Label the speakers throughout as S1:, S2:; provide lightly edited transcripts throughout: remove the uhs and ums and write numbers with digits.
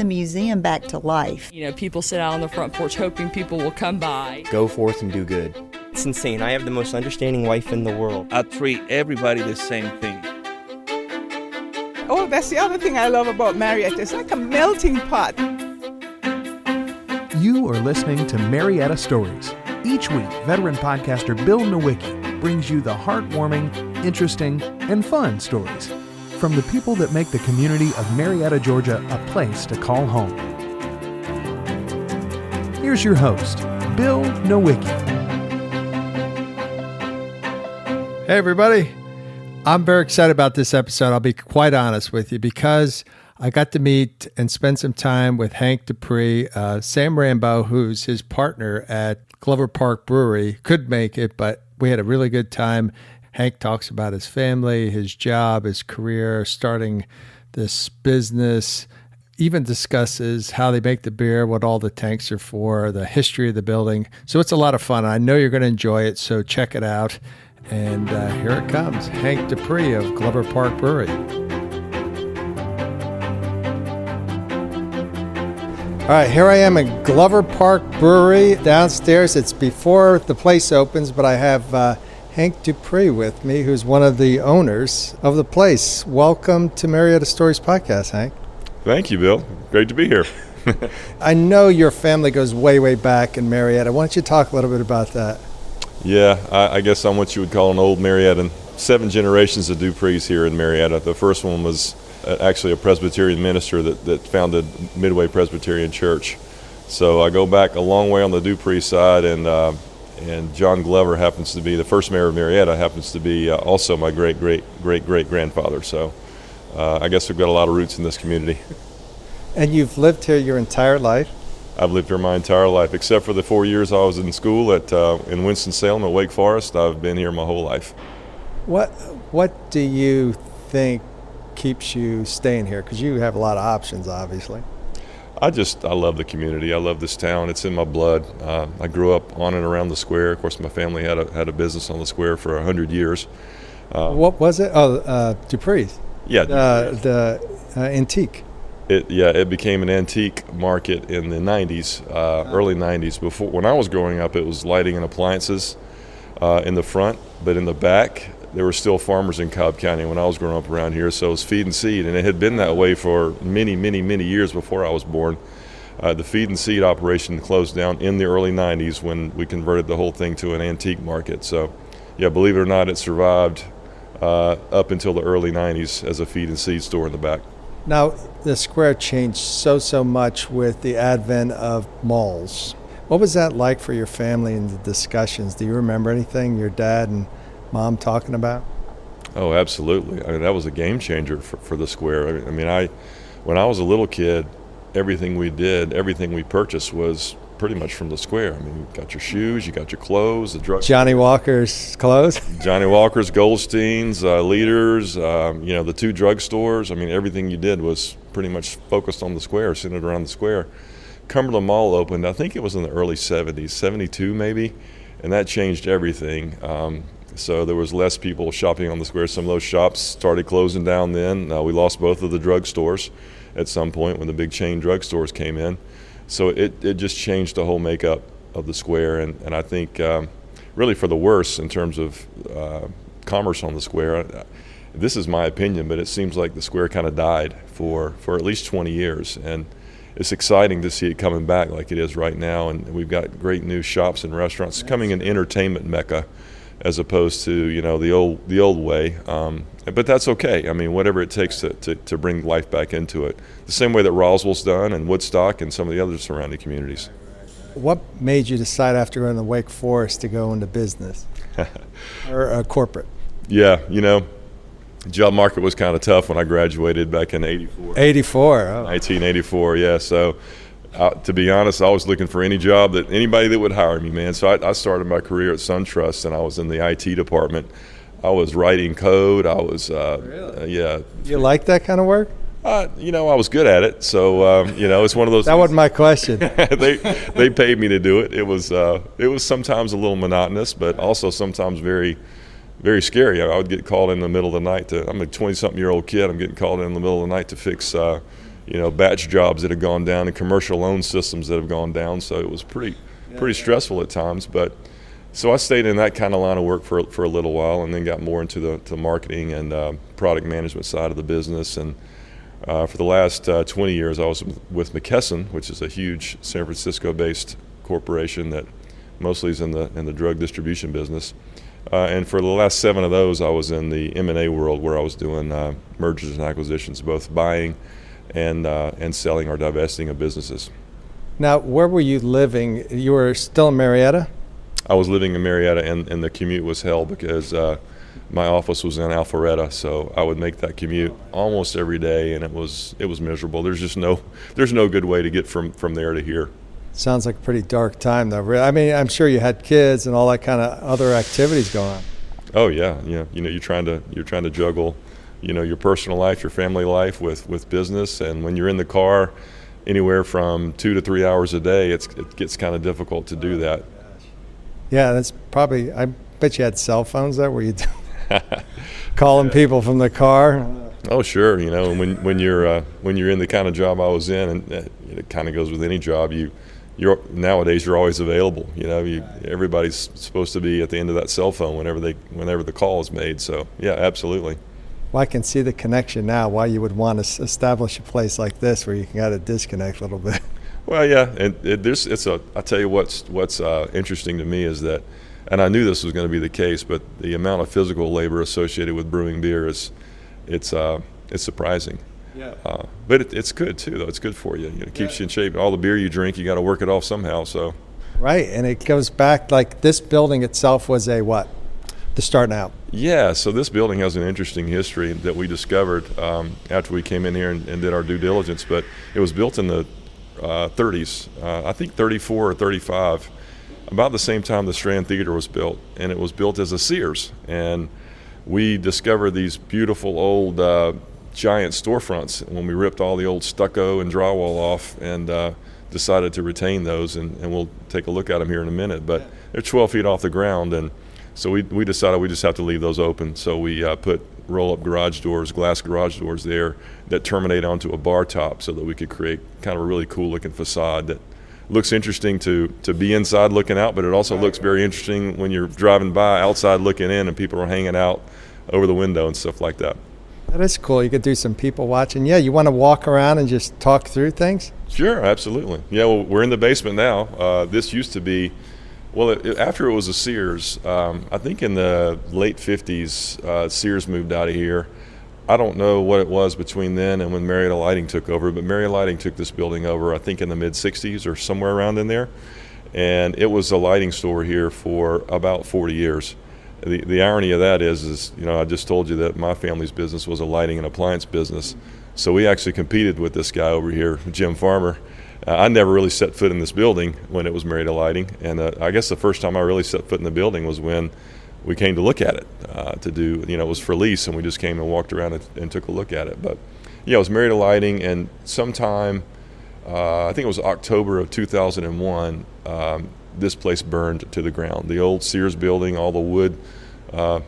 S1: museum back to life.
S2: You know, people sit out on the front porch hoping people will come by.
S3: Go forth and do good. It's insane. I have the most understanding wife in the world.
S4: I treat everybody the same thing.
S5: Oh, that's the other thing I love about Marietta. It's like a melting pot.
S6: You are listening to Marietta Stories. Each week, veteran podcaster Bill Nowicki brings you the heartwarming, interesting, and fun stories from the people that make the community of Marietta, Georgia, a place to call home. Here's your host, Bill Nowicki.
S7: Hey, everybody. I'm very excited about this episode. I'll be quite honest with you because I got to meet and spend some time with Hank Dupree. Sam Rambo, who's his partner at Glover Park Brewery, could make it, but we had a really good time. Hank talks about his family, his job, his career, starting this business, even discusses how they make the beer, what all the tanks are for, the history of the building. So it's a lot of fun. I know you're going to enjoy it, so check it out. And here it comes, Hank Dupree of Glover Park Brewery. All right, here I am at Glover Park Brewery downstairs. It's before the place opens, but I have Hank Dupree with me, who's one of the owners of the place. Welcome to Marietta Stories Podcast, Hank.
S8: Thank you, Bill. Great to be here.
S7: I know your family goes way, way back in Marietta. Why don't you talk a little bit about that?
S8: Yeah, I guess I'm what you would call an old Mariettan. 7 generations of Duprees here in Marietta. The first one was actually a Presbyterian minister that founded Midway Presbyterian Church. So I go back a long way on the Dupree side, and John Glover happens to be the first mayor of Marietta, happens to be also my great-great-great-grandfather. So I guess we've got a lot of roots in this community.
S7: And you've lived here your entire life?
S8: I've lived here my entire life, except for the 4 years I was in school in Winston-Salem at Wake Forest. I've been here my whole life.
S7: What do you think keeps you staying here? Because you have a lot of options, obviously.
S8: I love the community. I love this town. It's in my blood. I grew up on and around the square. Of course, my family had a business on the square for 100 years.
S7: What was it? Dupree's.
S8: Yeah.
S7: The antique.
S8: It became an antique market in the 90s, early 90s. Before, when I was growing up, it was lighting and appliances in the front, but in the back, there were still farmers in Cobb County when I was growing up around here, so it was feed and seed, and it had been that way for many, many, many years before I was born. The feed and seed operation closed down in the early 90s when we converted the whole thing to an antique market. So, yeah, believe it or not, it survived up until the early 90s as a feed and seed store in the back.
S7: Now, the square changed so much with the advent of malls. What was that like for your family in the discussions? Do you remember anything your dad and mom talking about?
S8: Oh, absolutely. I mean, that was a game changer for the square. I mean, when I was a little kid, everything we purchased was pretty much from the square. I mean, you got your shoes, you got your clothes, the drug.
S7: Johnny Walker's clothes?
S8: Johnny Walker's, Goldstein's, Leaders, the 2 drugstores. I mean, everything you did was pretty much focused on the square, centered around the square. Cumberland Mall opened, I think it was in the early 70s, 72 maybe, and that changed everything. So there was less people shopping on the square. Some of those shops started closing down then. We lost both of the drugstores at some point when the big chain drugstores came in. So it just changed the whole makeup of the square, and I think really for the worse in terms of commerce on the square. This is my opinion, but it seems like the square kind of died for at least 20 years, and it's exciting to see it coming back like it is right now, and we've got great new shops and restaurants. It's becoming an entertainment mecca as opposed to the old way, but that's okay. I mean, whatever it takes to bring life back into it, the same way that Roswell's done and Woodstock and some of the other surrounding communities.
S7: What made you decide after going to Wake Forest to go into business or corporate?
S8: Yeah, the job market was kind of tough when I graduated back in 84. 1984, yeah. So to be honest, I was looking for anybody that would hire me, man. So I started my career at SunTrust, and I was in the IT department. I was writing code. I was,
S7: really?
S8: Yeah.
S7: You like that kind of work?
S8: I was good at it. So, it's one of those.
S7: That wasn't my question.
S8: They paid me to do it. It was sometimes a little monotonous, but also sometimes very, very scary. I would get called in the middle of the night I'm a 20-something-year-old kid. I'm getting called in the middle of the night to fix batch jobs that have gone down and commercial loan systems that have gone down. So it was pretty stressful at times. But so I stayed in that kind of line of work for a little while, and then got more into the marketing and product management side of the business. And for the last 20 years, I was with McKesson, which is a huge San Francisco-based corporation that mostly is in the drug distribution business. And for the last 7 of those, I was in the M&A world, where I was doing mergers and acquisitions, both buying and selling or divesting of businesses.
S7: Now, where were you living? You were still in Marietta?
S8: I was living in Marietta, and the commute was hell because my office was in Alpharetta, so I would make that commute almost every day, and it was miserable. There's no good way to get from there to here.
S7: Sounds like a pretty dark time, though. I mean, I'm sure you had kids and all that kind of other activities going on.
S8: Oh yeah. You're trying to juggle, your personal life, your family life with business, and when you're in the car, anywhere from 2 to 3 hours a day, it gets kind of difficult to do that.
S7: Yeah, that's probably. I bet you had cell phones there, where you calling people from the car.
S8: Oh sure, when you're in the kind of job I was in, and it kind of goes with any job. Nowadays you're always available. Everybody's supposed to be at the end of that cell phone whenever the call is made. So yeah, absolutely.
S7: Well, I can see the connection now. Why you would want to establish a place like this where you can kind of disconnect a little bit.
S8: Well, yeah, and I tell you what's interesting to me is that, and I knew this was going to be the case, but the amount of physical labor associated with brewing beer it's surprising. Yeah. But it's good too, though. It's good for you. It keeps you in shape. All the beer you drink, you got to work it off somehow. So. Right,
S7: and it goes back, like this building itself was a what? To start out.
S8: Yeah, so this building has an interesting history that we discovered after we came in here and did our due diligence. But it was built in the 30s, I think 34 or 35, about the same time the Strand Theater was built, and it was built as a Sears. And we discovered these beautiful old giant storefronts when we ripped all the old stucco and drywall off and decided to retain those, and we'll take a look at them here in a minute. But they're 12 feet off the ground, and so we decided we just have to leave those open. So we put roll-up garage doors, glass garage doors there that terminate onto a bar top, so that we could create kind of a really cool-looking facade that looks interesting to be inside looking out, but it also looks very interesting when you're driving by outside looking in and people are hanging out over the window and stuff like that.
S7: That is cool. You could do some people watching. Yeah, you want to walk around and just talk through things?
S8: Sure, absolutely. Yeah, well, we're in the basement now. This used to be, after it was a Sears, I think in the late 50s, Sears moved out of here. I don't know what it was between then and when Marietta Lighting took over, but Marietta Lighting took this building over, I think in the mid-60s or somewhere around in there. And it was a lighting store here for about 40 years. The irony of that is I just told you that my family's business was a lighting and appliance business. So we actually competed with this guy over here, Jim Farmer. I never really set foot in this building when it was Marietta Lighting. And I guess the first time I really set foot in the building was when we came to look at it it was for lease, and we just came and walked around and took a look at it. But it was Marietta Lighting, and sometime, I think it was October of 2001, this place burned to the ground. The old Sears building, all the wood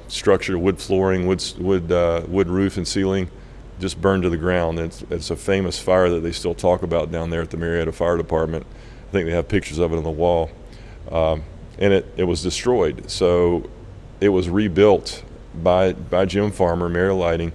S8: structure, wood flooring, wood roof and ceiling, just burned to the ground. It's a famous fire that they still talk about down there at the Marietta Fire Department. I think they have pictures of it on the wall. And it was destroyed. So it was rebuilt by Jim Farmer, Marietta Lighting,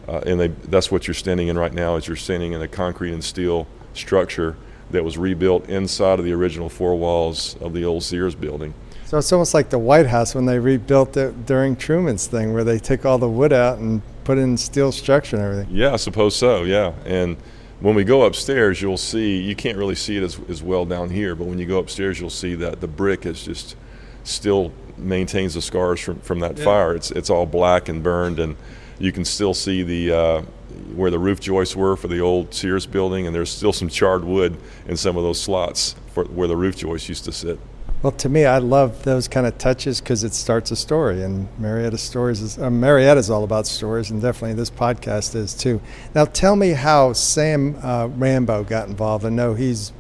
S8: and that's what you're standing in right now. Is you're standing in a concrete and steel structure that was rebuilt inside of the original four walls of the old Sears building.
S7: So it's almost like the White House when they rebuilt it during Truman's thing, where they took all the wood out and put in steel structure and everything.
S8: Yeah, I suppose so, yeah. And when we go upstairs, you'll see, you can't really see it as well down here, but when you go upstairs, you'll see that the brick is just still maintains the scars from that fire. It's all black and burned, and you can still see the where the roof joists were for the old Sears building, and there's still some charred wood in some of those slots for where the roof joists used to sit.
S7: Well, to me, I love those kind of touches because it starts a story, and Marietta's all about stories, and definitely this podcast is too. Now, tell me how Sam Rambo got involved. I know he's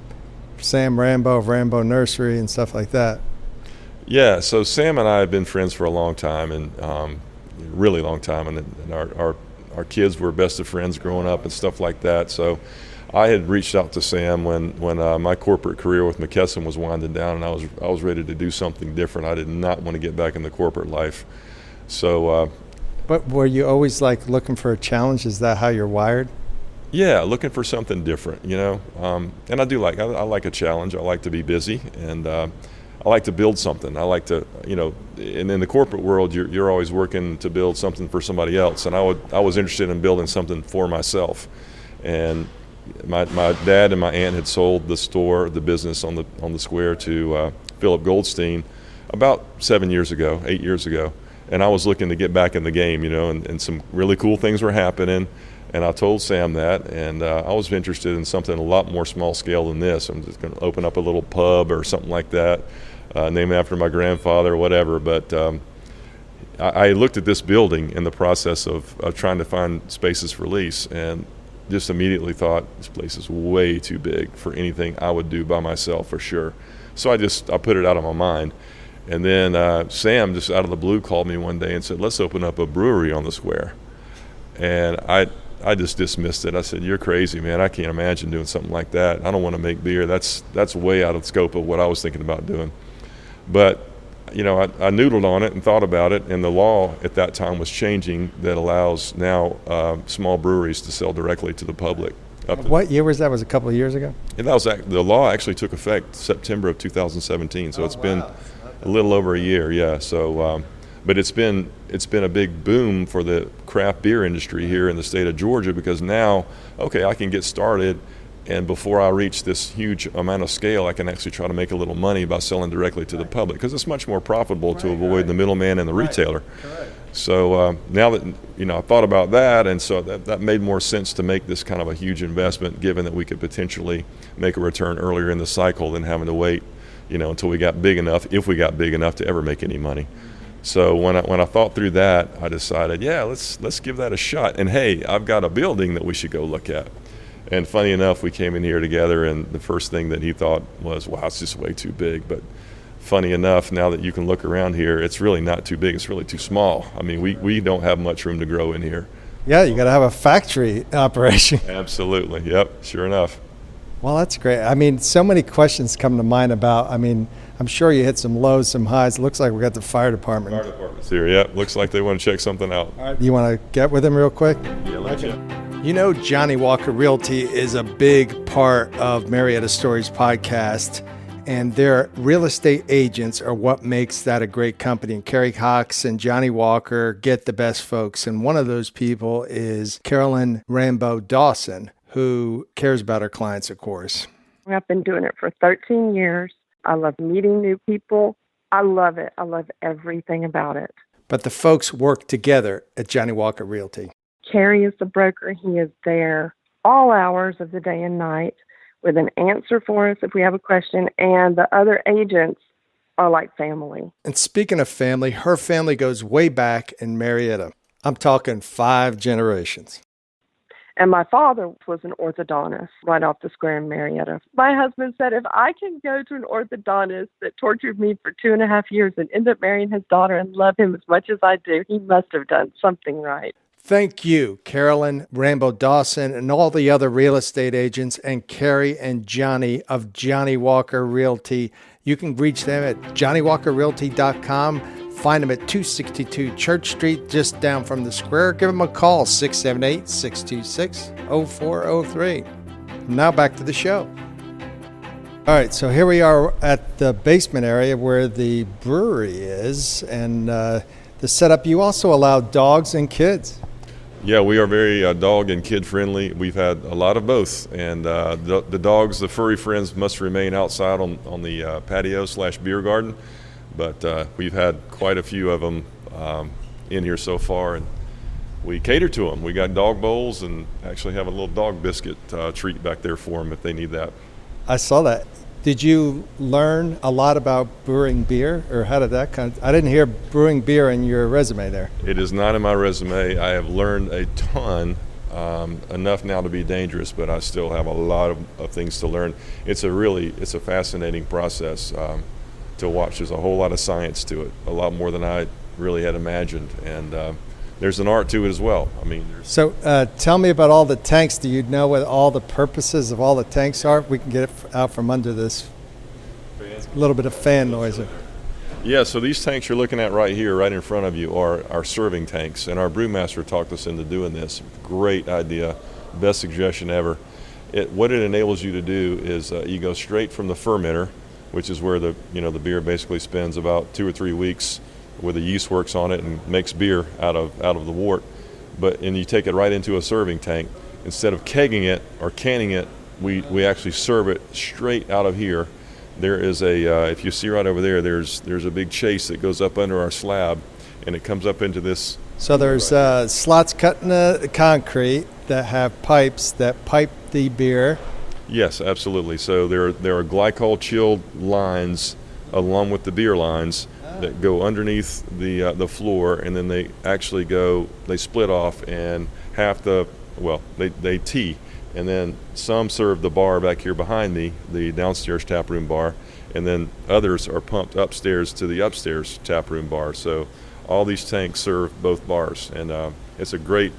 S7: Sam Rambo of Rambo Nursery and stuff like that.
S8: Yeah, so Sam and I have been friends for a long time, and really long time, and our kids were best of friends growing up and stuff like that. So I had reached out to Sam when my corporate career with McKesson was winding down, and I was ready to do something different. I did not want to get back into corporate life. So.
S7: But were you always like looking for a challenge? Is that how you're wired?
S8: Yeah, looking for something different, and I do I like a challenge. I like to be busy, and I like to build something. I like to, and in the corporate world, you're always working to build something for somebody else, and I was interested in building something for myself. And my dad and my aunt had sold the business on the square to Philip Goldstein about 8 years ago, and I was looking to get back in the game, and some really cool things were happening. And I told Sam that, and I was interested in something a lot more small scale than this. I'm just going to open up a little pub or something like that, name it after my grandfather or whatever. But I looked at this building in the process of trying to find spaces for lease, and just immediately thought, this place is way too big for anything I would do by myself for sure. So I put it out of my mind. And then Sam, just out of the blue, called me one day and said, let's open up a brewery on the square. And I just dismissed it. I said, you're crazy, man. I can't imagine doing something like that. I don't want to make beer. That's way out of the scope of what I was thinking about doing. But, I noodled on it and thought about it, and the law at that time was changing that allows now small breweries to sell directly to the public.
S7: What year was that? Was it a couple of years ago?
S8: And the law actually took effect September of 2017, so it's been a little over a year, yeah. So, but it's been a big boom for the craft beer industry here in the state of Georgia, because now, I can get started, and before I reach this huge amount of scale, I can actually try to make a little money by selling directly to the public, because it's much more profitable to avoid the middleman and the retailer. Correct. So now that I thought about that, and so that made more sense to make this kind of a huge investment, given that we could potentially make a return earlier in the cycle than having to wait, until we got big enough, if we got big enough to ever make any money. So when I thought through that, I decided, let's give that a shot. And hey, I've got a building that we should go look at. And funny enough, we came in here together, and the first thing that he thought was, wow, it's just way too big. But funny enough, now that you can look around here, it's really not too big. It's really too small. I mean, we don't have much room to grow in here.
S7: Yeah, you got to have a factory operation.
S8: Absolutely. Yep, sure enough.
S7: Well, that's great. I mean, so many questions come to mind about, I'm sure you hit some lows, some highs. It looks like we got the fire department.
S8: Fire department's here, yep. Looks like they want to check something out.
S7: All right, you want to get with them real quick?
S8: Yeah, let's check.
S7: Johnny Walker Realty is a big part of Marietta Stories podcast, and their real estate agents are what makes that a great company. And Kerry Cox and Johnny Walker get the best folks. And one of those people is Carolyn Rambo Dawson, who cares about her clients, of course.
S9: I've been doing it for 13 years. I love meeting new people. I love it. I love everything about it.
S7: But the folks work together at Johnny Walker Realty.
S9: Carrie is the broker. He is there all hours of the day and night with an answer for us if we have a question. And the other agents are like family.
S7: And speaking of family, her family goes way back in Marietta. I'm talking 5 generations.
S9: And my father was an orthodontist right off the square in Marietta. My husband said, if I can go to an orthodontist that tortured me for 2.5 years and end up marrying his daughter and love him as much as I do, he must have done something right.
S7: Thank you, Carolyn Rambo Dawson, and all the other real estate agents, and Carrie and Johnny of Johnny Walker Realty. You can reach them at johnnywalkerrealty.com. Find them at 262 Church Street, just down from the square. Give them a call, 678-626-0403. Now back to the show. All right, so here we are at the basement area where the brewery is, and the setup. You also allow dogs and kids.
S8: Yeah, we are very dog and kid friendly. We've had a lot of both, and the dogs, the furry friends, must remain outside on the patio/beer garden. But we've had quite a few of them in here so far, and we cater to them. We got dog bowls and actually have a little dog biscuit treat back there for them if they need that.
S7: I saw that. Did you learn a lot about brewing beer, or how did that I didn't hear brewing beer in your resume there.
S8: It is not in my resume. I have learned a ton, enough now to be dangerous, but I still have a lot of things to learn. It's a fascinating process to watch. There's a whole lot of science to it, a lot more than I really had imagined. And there's an art to it as well. I mean,
S7: So tell me about all the tanks. Do you know what all the purposes of all the tanks are? We can get it out from under this little bit of fan noise.
S8: yeah, so these tanks you're looking at right here, right in front of you, are our serving tanks. And our brewmaster talked us into doing this. Great idea. Best suggestion ever. What it enables you to do is you go straight from the fermenter, which is where the beer basically spends about 2 or 3 weeks, where the yeast works on it and makes beer out of the wort. And you take it right into a serving tank. Instead of kegging it or canning it, we actually serve it straight out of here. There is if you see right over there, there's a big chase that goes up under our slab, and it comes up into this.
S7: So there's slots cut in the concrete that have pipes that pipe the beer.
S8: Yes, absolutely. So there are glycol chilled lines along with the beer lines that go underneath the floor, and then they split off, and they tee, and then some serve the bar back here behind me, the downstairs tap room bar, and then others are pumped upstairs to the upstairs tap room bar. So all these tanks serve both bars, and it's a great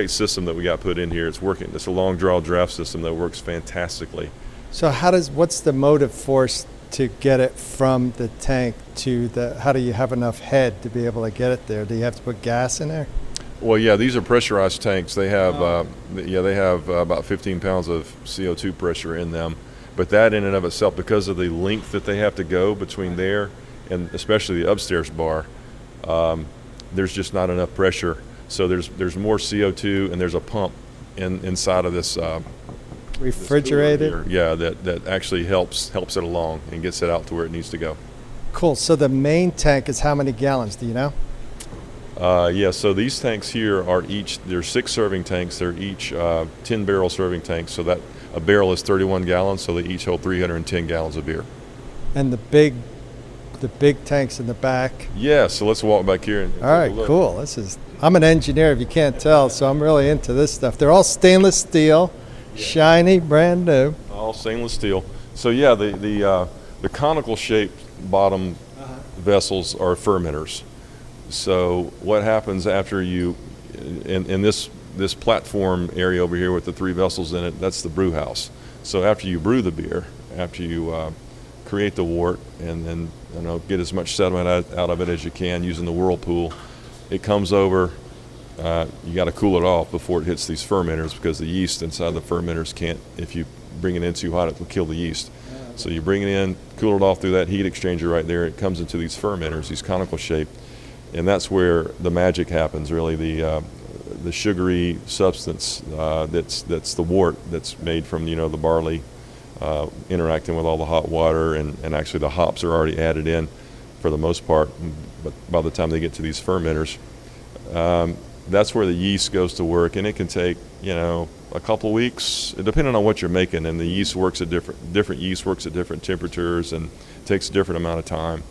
S8: system that we got put in here. It's working. It's a long draw draft system that works fantastically.
S7: So what's the motive force to get it from the tank to how do you have enough head to be able to get it there? Do you have to put gas in there?
S8: Well, yeah, these are pressurized tanks. They have about 15 pounds of CO2 pressure in them. But that in and of itself, because of the length that they have to go between there and especially the upstairs bar, there's just not enough pressure. So there's more CO2, and there's a pump inside of this
S7: refrigerated.
S8: That actually helps it along and gets it out to where it needs to go.
S7: Cool. So the main tank is how many gallons? Do you know?
S8: So these tanks here there's 6 serving tanks. They're each 10 barrel serving tanks. So that a barrel is 31 gallons. So they each hold 310 gallons of beer.
S7: And the big tanks in the back.
S8: Yeah. So let's walk back here.
S7: All right. Cool. I'm an engineer, if you can't tell, so I'm really into this stuff. They're all stainless steel, shiny, brand new. All
S8: stainless steel. So yeah, the conical shaped bottom vessels are fermenters. So what happens after you, in this platform area over here with the 3 vessels in it, that's the brew house. So after you brew the beer, after you create the wort and then get as much sediment out of it as you can using the whirlpool, it comes over. You got to cool it off before it hits these fermenters, because the yeast inside the fermenters can't, if you bring it in too hot, it will kill the yeast. So you bring it in, cool it off through that heat exchanger right there. It comes into these fermenters, these conical shape, and that's where the magic happens. Really, the sugary substance that's the wort that's made from the barley interacting with all the hot water, and actually the hops are already added in for the most part. But by the time they get to these fermenters, that's where the yeast goes to work, and it can take a couple weeks, depending on what you're making. And the yeast works at different yeast works at different temperatures, and takes a different amount of time.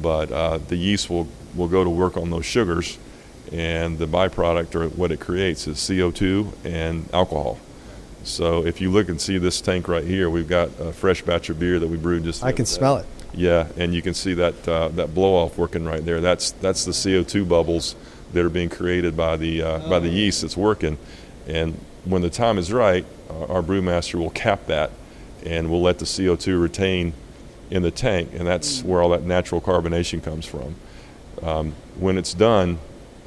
S8: But the yeast will go to work on those sugars, and the byproduct, or what it creates, is CO2 and alcohol. So if you look and see this tank right here, we've got a fresh batch of beer that we brewed just.
S7: I can smell it.
S8: Yeah, and you can see that blow off working right there. That's the CO2 bubbles that are being created by the yeast that's working. And when the time is right, our brewmaster will cap that, and we'll let the CO2 retain in the tank, and that's where all that natural carbonation comes from. When it's done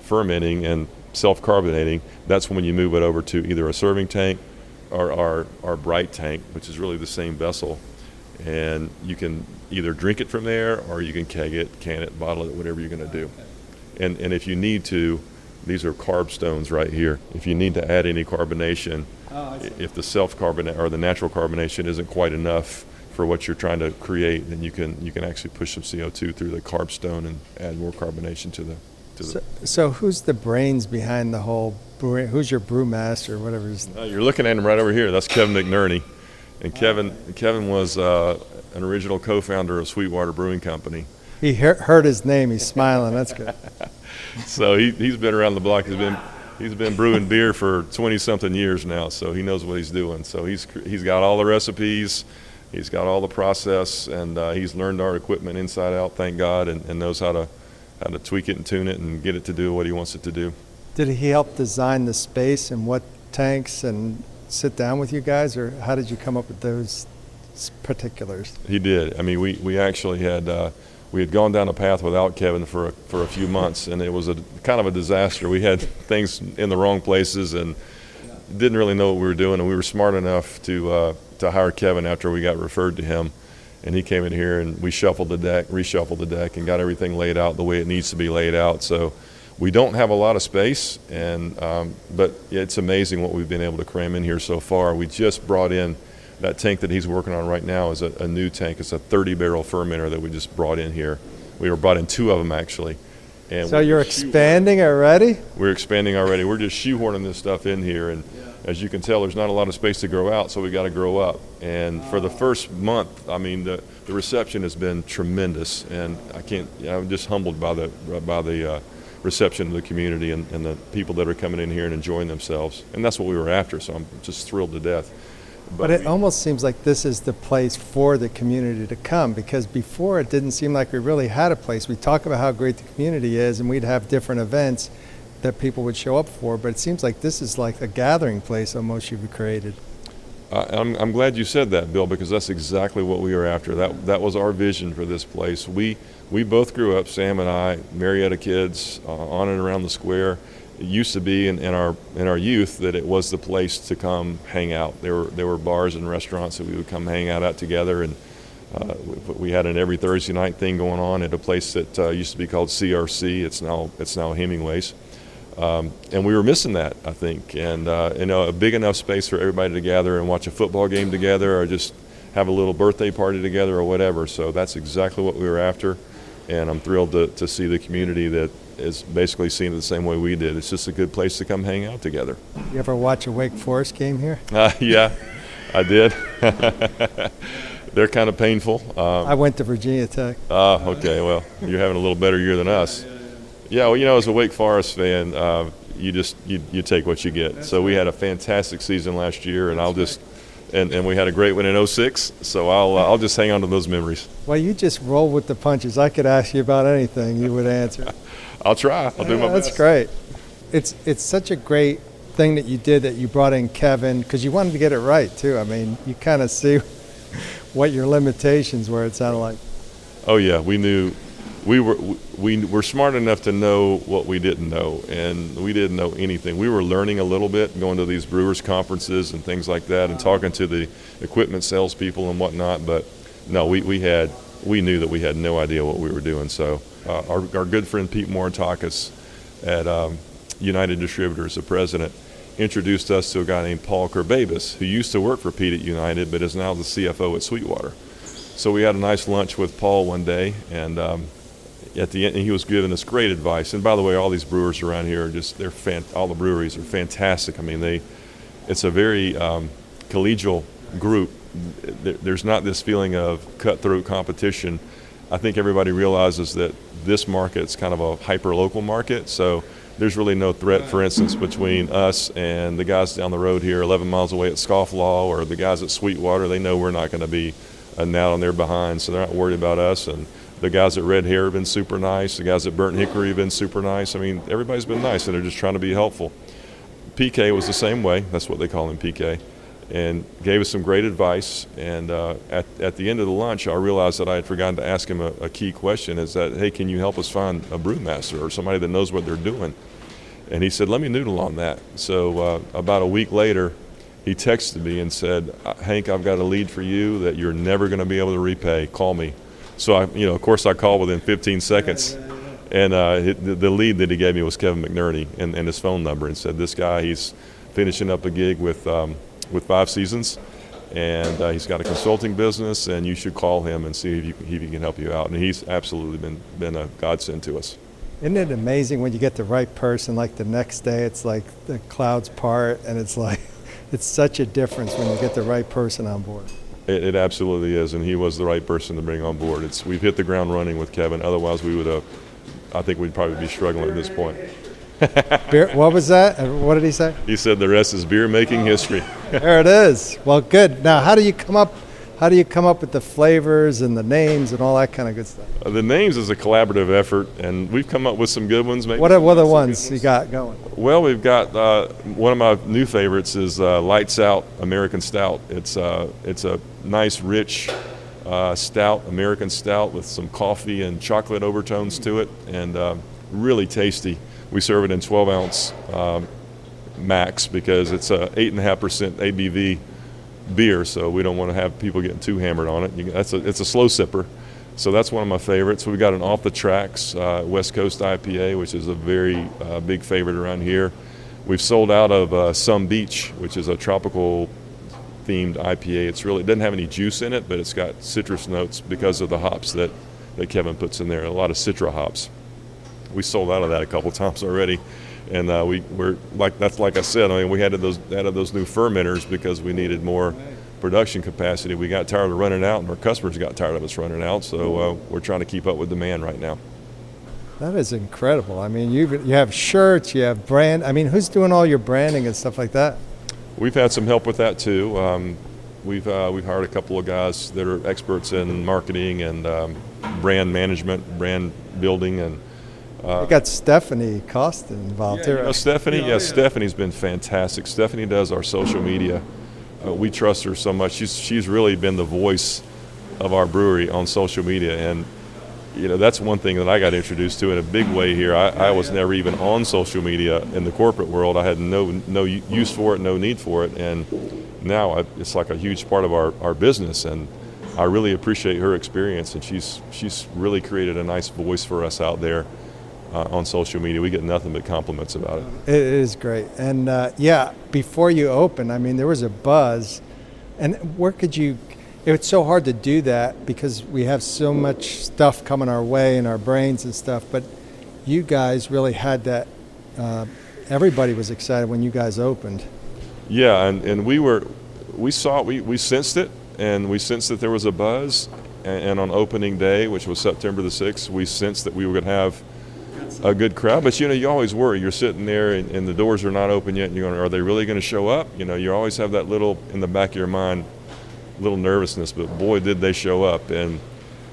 S8: fermenting and self-carbonating, that's when you move it over to either a serving tank or our bright tank, which is really the same vessel. And you can either drink it from there, or you can keg it, can it, bottle it, whatever you're going to do. And if you need to, these are carb stones right here. If you need to add any carbonation, if the self-carbonate or the natural carbonation isn't quite enough for what you're trying to create, then you can actually push some CO2 through the carb stone and add more carbonation to the.
S7: So who's the brains behind the whole brewing? Who's your brewmaster, whatever?
S8: You're looking at him right over here. That's Kevin McNerney, and Kevin was an original co-founder of Sweetwater Brewing Company.
S7: He heard his name. He's smiling. That's good.
S8: So he's been around the block. He's been brewing beer for 20-something years now. So he knows what he's doing. So he's got all the recipes. He's got all the process, and he's learned our equipment inside out, thank God, and knows how to tweak it and tune it and get it to do what he wants it to do.
S7: Did he help design the space and what tanks and sit down with you guys, or how did you come up with those particulars?
S8: He did. I mean, we actually had we had gone down a path without Kevin for a few months, and it was a kind of a disaster. We had things in the wrong places and didn't really know what we were doing, and we were smart enough to hire Kevin after we got referred to him. And he came in here and we reshuffled the deck, and got everything laid out the way it needs to be laid out. So we don't have a lot of space, and but it's amazing what we've been able to cram in here so far. We just brought in that tank that he's working on right now is a new tank. It's a 30-barrel fermenter that we just brought in here. We brought in 2 of them actually. And
S7: so you're expanding already?
S8: We're expanding already. We're just shoehorning this stuff in here, and as you can tell, there's not a lot of space to grow out, so we got to grow up. And for the first month, I mean, the reception has been tremendous, and I'm just humbled by the reception of the community and the people that are coming in here and enjoying themselves. And that's what we were after, so I'm just thrilled to death.
S7: But it almost seems like this is the place for the community to come, because before it didn't seem like we really had a place. We talk about how great the community is, and we'd have different events that people would show up for, but it seems like this is like a gathering place almost you've created.
S8: I'm glad you said that, Bill, because that's exactly what we were after. That was our vision for this place. We both grew up, Sam and I, Marietta kids, on and around the square. It used to be in our youth that it was the place to come hang out. There were bars and restaurants that we would come hang out at together, and we had an every Thursday night thing going on at a place that used to be called CRC. It's now Hemingway's. And we were missing that, I think, and a big enough space for everybody to gather and watch a football game together, or just have a little birthday party together, or whatever. So that's exactly what we were after, and I'm thrilled to see the community that is basically seeing it the same way we did. It's just a good place to come hang out together.
S7: You ever watch a Wake Forest game here?
S8: Yeah, I did. They're kind of painful.
S7: I went to Virginia Tech.
S8: Okay, well, you're having a little better year than us. Yeah, well, as a Wake Forest fan, you take what you get. So we had a fantastic season last year, and and we had a great one in 2006. So I'll just hang on to those memories.
S7: Well, you just roll with the punches. I could ask you about anything, you would answer.
S8: I'll try. I'll do my best.
S7: That's great. It's such a great thing that you did, that you brought in Kevin, because you wanted to get it right too. I mean, you kind of see what your limitations were. It sounded like.
S8: Oh yeah, we knew. We were smart enough to know what we didn't know, and we didn't know anything. We were learning a little bit, going to these brewers conferences and things like that, and talking to the equipment salespeople and whatnot. But no, we knew that we had no idea what we were doing. So our good friend Pete Moratakis at United Distributors, the president, introduced us to a guy named Paul Kerbabis, who used to work for Pete at United, but is now the CFO at Sweetwater. So we had a nice lunch with Paul one day, and at the end, he was giving us great advice. And by the way, all these brewers around here are all the breweries are fantastic. I mean, it's a very collegial group. There's not this feeling of cutthroat competition. I think everybody realizes that this market's kind of a hyper-local market, so there's really no threat, for instance, between us and the guys down the road here 11 miles away at Scofflaw, or the guys at Sweetwater. They know we're not going to be a gnat on their behind, so they're not worried about us. And the guys at Red Hare have been super nice. The guys at Burnt Hickory have been super nice. I mean, everybody's been nice, and they're just trying to be helpful. PK was the same way. That's what they call him, PK, and gave us some great advice. And at the end of the lunch, I realized that I had forgotten to ask him a key question, is that, hey, can you help us find a brewmaster or somebody that knows what they're doing? And he said, let me noodle on that. So about a week later, he texted me and said, Hank, I've got a lead for you that you're never going to be able to repay. Call me. So, of course, I called within 15 seconds. And the lead that he gave me was Kevin McNerney, and his phone number, and said, this guy, he's finishing up a gig with 5 Seasons, and he's got a consulting business, and you should call him and see if he can help you out. And he's absolutely been a godsend to us.
S7: Isn't it amazing when you get the right person, like the next day it's like the clouds part, and it's like, it's such a difference when you get the right person on board.
S8: It absolutely is, and he was the right person to bring on board. We've hit the ground running with Kevin. Otherwise, I think we'd probably be struggling at this point.
S7: Beer, what was that? What did he say?
S8: He said the rest is beer making history.
S7: There it is. Well, good. Now, how do you come up How do you come up with the flavors and the names and all that kind of good stuff?
S8: The names is a collaborative effort, and we've come up with some good ones. Maybe
S7: What are the ones you got going?
S8: Well, we've got one of my new favorites is Lights Out American Stout. It's a nice, rich stout, American stout with some coffee and chocolate overtones to it, and really tasty. We serve it in 12-ounce max because it's a 8.5% ABV beer, so we don't want to have people getting too hammered on it. It's a slow sipper, so that's one of my favorites. We got an Off the Tracks West Coast IPA, which is a very big favorite around here. We've sold out of Some Beach, which is a tropical themed IPA. It doesn't have any juice in it, but it's got citrus notes because of the hops that Kevin puts in there, a lot of citra hops. We sold out of that a couple times already, and we're like I said. I mean, we added those new fermenters because we needed more production capacity. We got tired of running out, and our customers got tired of us running out. So we're trying to keep up with demand right now.
S7: That is incredible. I mean, you have shirts, you have brand. I mean, who's doing all your branding and stuff like that?
S8: We've had some help with that too. We've hired a couple of guys that are experts in marketing and brand management, brand building, and
S7: you got Stephanie Costa involved too.
S8: Right? Stephanie's been fantastic. Stephanie does our social media. We trust her so much. She's really been the voice of our brewery on social media, and that's one thing that I got introduced to in a big way here. I was never even on social media in the corporate world. I had no use for it, no need for it, and now it's like a huge part of our business, and I really appreciate her experience, and she's really created a nice voice for us out there on social media. We get nothing but compliments about it.
S7: It is great. And before you open, I mean, there was a buzz, and where could you? It's so hard to do that because we have so much stuff coming our way in our brains and stuff, but you guys really had that. Everybody was excited when you guys opened.
S8: Yeah, and we sensed it, and we sensed that there was a buzz, and on opening day, which was September the 6th, we sensed that we were going to have a good crowd. But you always worry. You're sitting there and the doors are not open yet, and you're going, are they really going to show up? You always have that little in the back of your mind, little nervousness, but boy, did they show up. And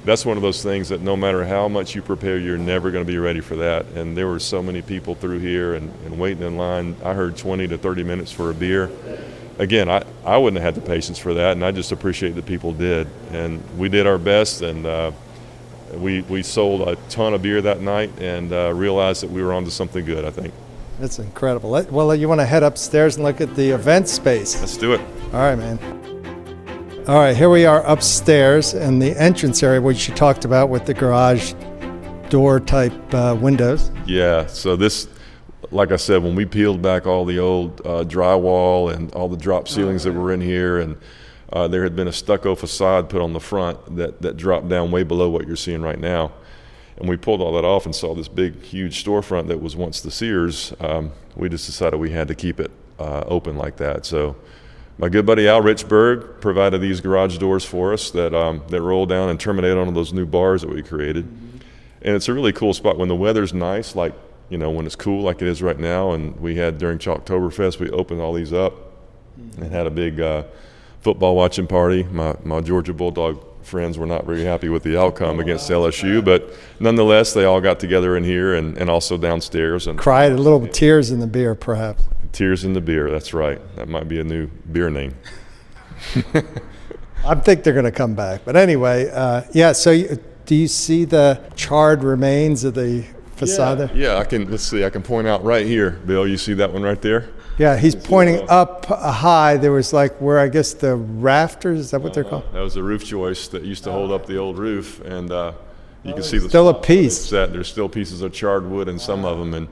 S8: that's one of those things that no matter how much you prepare, you're never going to be ready for that. And there were so many people through here and waiting in line. I heard 20 to 30 minutes for a beer. Again, I wouldn't have had the patience for that, and I just appreciate that people did. And we did our best, and we sold a ton of beer that night, and realized that we were onto something good, I think.
S7: That's incredible. Well, you want to head upstairs and look at the event space?
S8: Let's do it.
S7: All right, man. All right, here we are upstairs in the entrance area, which you talked about with the garage door type windows.
S8: Yeah, so this, like I said, when we peeled back all the old drywall and all the drop ceilings that were in here, and there had been a stucco facade put on the front that dropped down way below what you're seeing right now. And we pulled all that off and saw this big, huge storefront that was once the Sears. We just decided we had to keep it open like that. So my good buddy Al Richburg provided these garage doors for us that roll down and terminate onto those new bars that we created. And it's a really cool spot when the weather's nice, like, when it's cool like it is right now. And we had during Chalktoberfest, we opened all these up and had a big football watching party. My Georgia Bulldog friends were not very happy with the outcome against LSU, but nonetheless, they all got together in here and also downstairs. And
S7: cried a little tears in the beer, perhaps.
S8: Tears in the beer, that's right. That might be a new beer name.
S7: I think they're going to come back. But anyway, so do you see the charred remains of the facade there?
S8: Yeah, let's see, I can point out right here. Bill, you see that one right there?
S7: Yeah, he's pointing up high. There was where I guess the rafters, is that what they're called?
S8: That was a roof joist that used to hold up the old roof, and you can see
S7: still a piece.
S8: There's still pieces of charred wood in some of them, and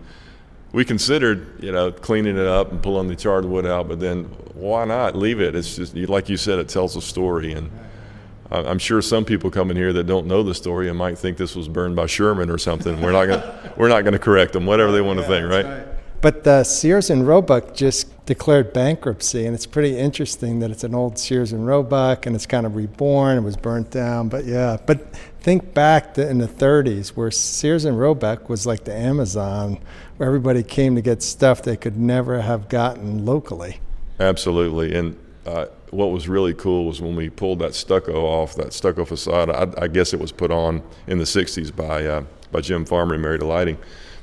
S8: we considered, cleaning it up and pulling the charred wood out, but then why not leave it? It's just, like you said, it tells a story, and I'm sure some people come in here that don't know the story and might think this was burned by Sherman or something. We're not going to correct them, whatever they want to think, right?
S7: But Sears and Roebuck just declared bankruptcy, and it's pretty interesting that it's an old Sears and Roebuck, and it's kind of reborn. It was burnt down, but think back in the 30s where Sears and Roebuck was like the Amazon, where everybody came to get stuff they could never have gotten locally.
S8: Absolutely, and what was really cool was when we pulled that stucco off, that stucco facade. I guess it was put on in the 60s by Jim Farmer and Marietta Lighting.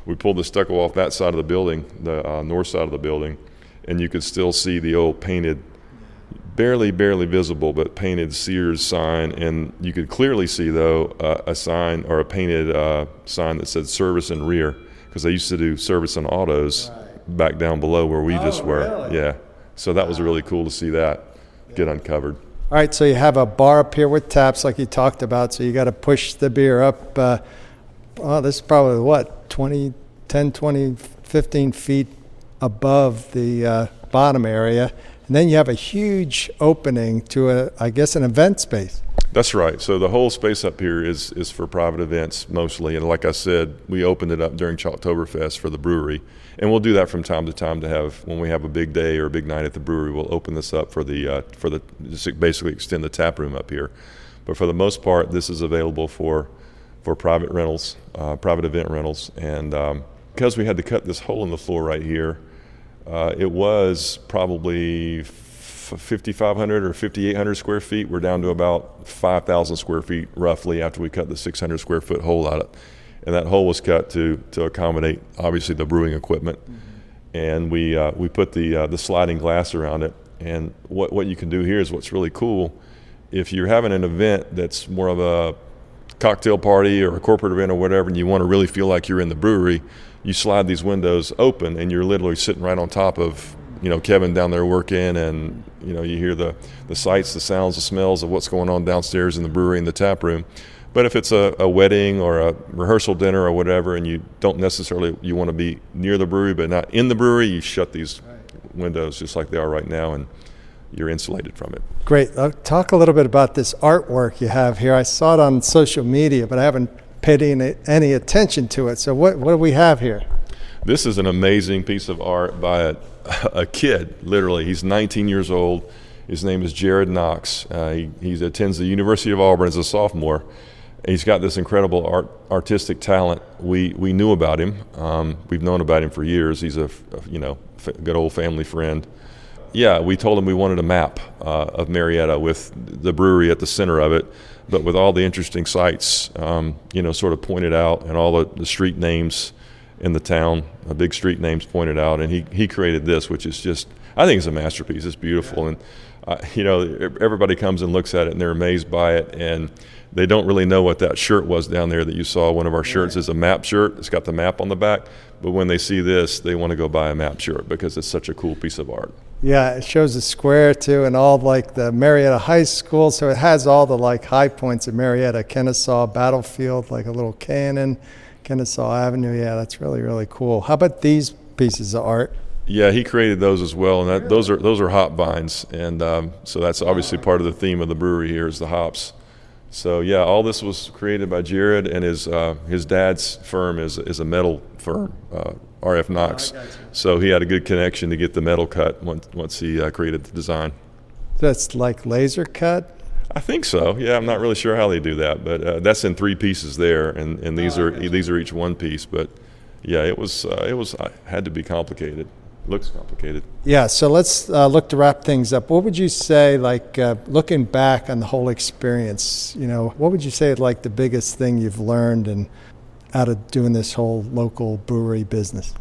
S8: We pulled the stucco off that side of the building, the north side of the building, and you could still see the old painted, barely visible, but painted Sears sign. And you could clearly see, though, a sign or a painted sign that said service and rear, because they used to do service and autos back down below where we just were.
S7: Really?
S8: Yeah. So that was really cool to see that get uncovered.
S7: All right, so you have a bar up here with taps like you talked about, so you got to push the beer up. This is probably, what, 10, 20, 15 feet above the bottom area. And then you have a huge opening to, I guess, an event space.
S8: That's right. So the whole space up here is for private events mostly. And like I said, we opened it up during Chalktoberfest for the brewery. And we'll do that from time to time when we have a big day or a big night at the brewery, we'll open this up for just basically extend the tap room up here. But for the most part, this is available for private rentals, private event rentals. And because we had to cut this hole in the floor right here, it was probably 5,500 or 5,800 square feet. We're down to about 5,000 square feet roughly after we cut the 600 square foot hole out of it. And that hole was cut to accommodate, obviously, the brewing equipment. And we put the sliding glass around it. And what you can do here is what's really cool. If you're having an event that's more of a cocktail party or a corporate event or whatever, and you want to really feel like you're in the brewery, you slide these windows open, and you're literally sitting right on top of, Kevin down there working, and, you hear the sights, the sounds, the smells of what's going on downstairs in the brewery and the tap room. But if it's a wedding or a rehearsal dinner or whatever, and you don't necessarily, you want to be near the brewery but not in the brewery, you shut these windows just like they are right now, and you're insulated from it.
S7: Great. Talk a little bit about this artwork you have here. I saw it on social media, but I haven't paid any attention to it. So what do we have here?
S8: This is an amazing piece of art by a kid, literally. He's 19 years old. His name is Jared Knox. He attends the University of Auburn as a sophomore. He's got this incredible artistic talent. We knew about him. We've known about him for years. He's a good old family friend. Yeah, we told him we wanted a map of Marietta with the brewery at the center of it, but with all the interesting sites, sort of pointed out, and all the street names in the town, big street names pointed out. And he created this, which is just, I think it's a masterpiece. It's beautiful. And, everybody comes and looks at it, and they're amazed by it. And they don't really know what that shirt was down there that you saw. One of our shirts is a map shirt. It's got the map on the back. But when they see this, they want to go buy a map shirt because it's such a cool piece of art.
S7: Yeah, it shows the square too, and all like the Marietta High School. So it has all the like high points of Marietta, Kennesaw Battlefield, like a little cannon, Kennesaw Avenue. Yeah, that's really, really cool. How about these pieces of art?
S8: Yeah, he created those as well, and those are hop vines, and so that's obviously part of the theme of the brewery here is the hops. So yeah, all this was created by Jared, and his dad's firm is a metal firm, RF Knox. So he had a good connection to get the metal cut once he created the design.
S7: That's like laser cut?
S8: I think so. Yeah, I'm not really sure how they do that, but that's in 3 pieces there, and these are each one piece. But yeah, it had to be complicated. Looks complicated.
S7: Yeah, so let's look to wrap things up. What would you say, like looking back on the whole experience, what would you say like the biggest thing you've learned and out of doing this whole local brewery business?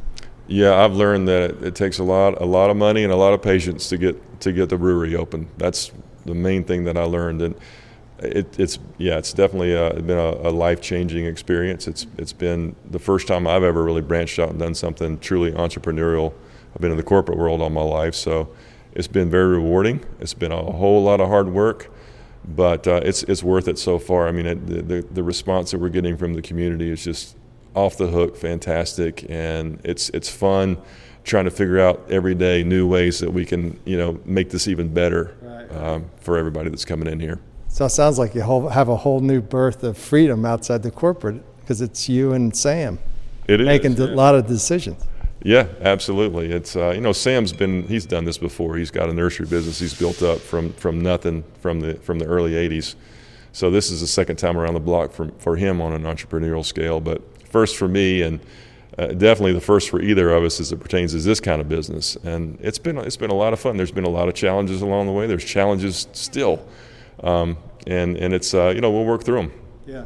S7: Yeah,
S8: I've learned that it takes a lot of money and a lot of patience to get the brewery open. That's the main thing that I learned, and it's definitely been a life-changing experience. It's been the first time I've ever really branched out and done something truly entrepreneurial. I've been in the corporate world all my life, so it's been very rewarding. It's been a whole lot of hard work, but it's worth it so far. I mean, the response that we're getting from the community is just off the hook, fantastic, and it's fun trying to figure out every day new ways that we can make this even better for everybody that's coming in here.
S7: So it sounds like you have a whole new birth of freedom outside the corporate because it's you and Sam making a lot of decisions.
S8: Yeah, absolutely. It's Sam's he's done this before. He's got a nursery business he's built up from nothing from the early 80s. So this is the second time around the block for him on an entrepreneurial scale. But first for me, and definitely the first for either of us as it pertains to this kind of business. And it's been a lot of fun. There's been a lot of challenges along the way. There's challenges still, and it's we'll work through them.
S7: Yeah.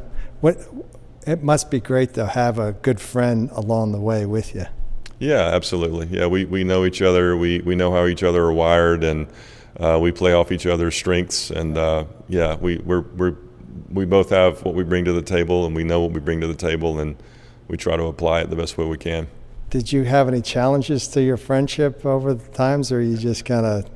S7: It must be great to have a good friend along the way with you.
S8: Yeah, absolutely. Yeah, we know each other. We know how each other are wired, and we play off each other's strengths. And we both have what we bring to the table, and we know what we bring to the table, and we try to apply it the best way we can.
S7: Did you have any challenges to your friendship over the times, or you just kind of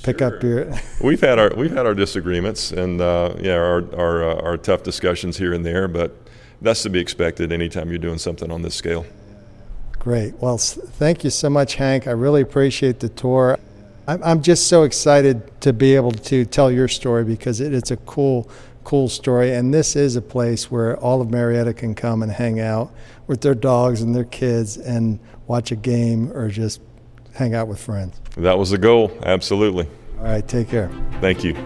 S7: pick up your?
S8: We've had our disagreements, and our tough discussions here and there, but that's to be expected anytime you're doing something on this scale.
S7: Great. Well, thank you so much, Hank. I really appreciate the tour. I'm just so excited to be able to tell your story because it's a cool story. And this is a place where all of Marietta can come and hang out with their dogs and their kids and watch a game or just hang out with friends.
S8: That was the goal. Absolutely.
S7: All right. Take care.
S8: Thank you.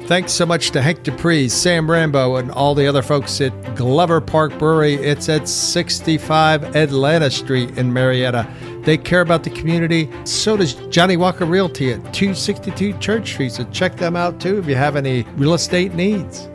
S7: Thanks so much to Hank Dupree, Sam Rambo, and all the other folks at Glover Park Brewery. It's at 65 Atlanta Street in Marietta. They care about the community. So does Johnny Walker Realty at 262 Church Street. So check them out, too, if you have any real estate needs.